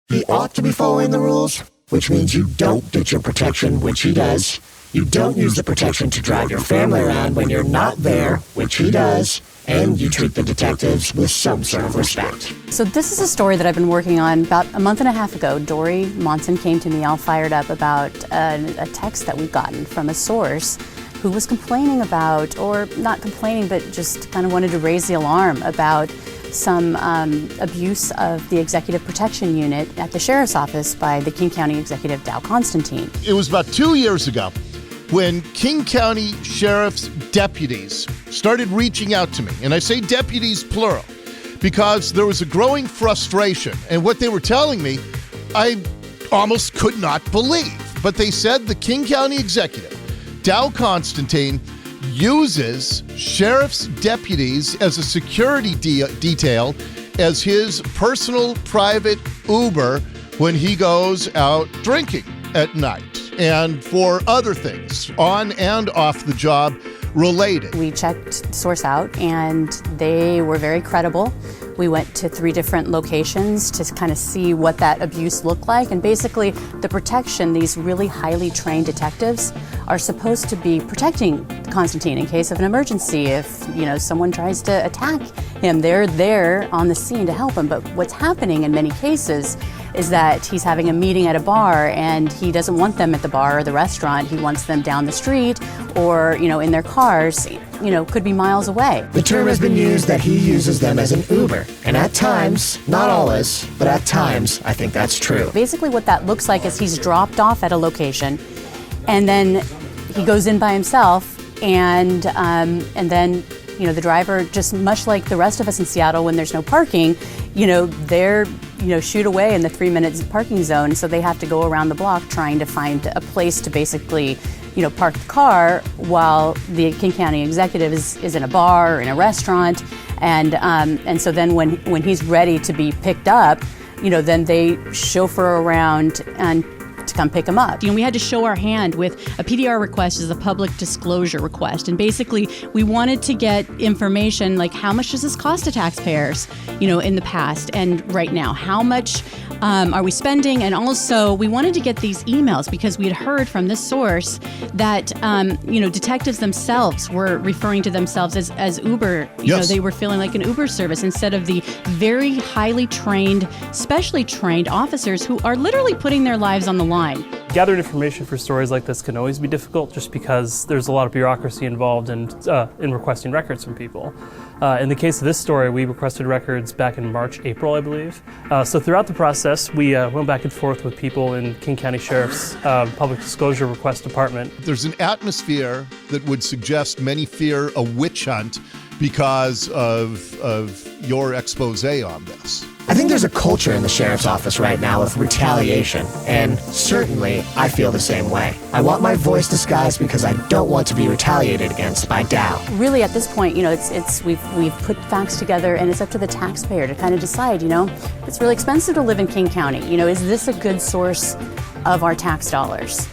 He ought to be following the rules, which means you don't get your protection, which he does. You don't use the protection to drive your family around when you're not there, which he does. And you treat the detectives with some sort of respect. So this is a story that I've been working on. About a month and a half ago, Dori Monson came to me all fired up about a text that we'd gotten from a source who was complaining about, or not complaining, but just kind of wanted to raise the alarm about some abuse of the Executive Protection Unit at the Sheriff's Office by the King County Executive Dow Constantine. It was about 2 years ago when King County Sheriff's deputies started reaching out to me. And I say deputies plural because there was a growing frustration. And what they were telling me, I almost could not believe. But they said the King County Executive, Dow Constantine, uses sheriff's deputies as a security detail as his personal private Uber when he goes out drinking at night and for other things on and off the job related. We checked source out and they were very credible. We went to 3 different locations to kind of see what that abuse looked like. And basically the protection, these really highly trained detectives are supposed to be protecting Constantine in case of an emergency. If, someone tries to attack him, they're there on the scene to help him. But what's happening in many cases is that he's having a meeting at a bar and he doesn't want them at the bar or the restaurant. He wants them down the street or, in their cars, could be miles away. The term has been used that he uses them as an Uber. And at times, not always, but at times, I think that's true. Basically what that looks like is he's dropped off at a location and then he goes in by himself and then the driver, just much like the rest of us in Seattle when there's no parking, they're shoot away in the 3-minute parking zone, so they have to go around the block trying to find a place to basically park the car while the King County Executive is in a bar or in a restaurant, and so then when he's ready to be picked up, then they chauffeur around and to come pick him up. We had to show our hand with a PDR request is a public disclosure request. And basically we wanted to get information like how much does this cost to taxpayers, in the past and right now? How much are we spending? And also we wanted to get these emails because we had heard from this source that, detectives themselves were referring to themselves as Uber. They were feeling like an Uber service instead of the very highly trained, specially trained officers who are literally putting their lives on the line. Gathering information for stories like this can always be difficult just because there's a lot of bureaucracy involved in requesting records from people. In the case of this story, we requested records back in March, April, I believe. So throughout the process, we went back and forth with people in King County Sheriff's Public Disclosure Request Department. There's an atmosphere that would suggest many fear a witch hunt because of your expose on this. I think there's a culture in the sheriff's office right now of retaliation, and certainly I feel the same way. I want my voice disguised because I don't want to be retaliated against by Dow. Really, at this point, we've put facts together, and it's up to the taxpayer to kind of decide. It's really expensive to live in King County. Is this a good source of our tax dollars?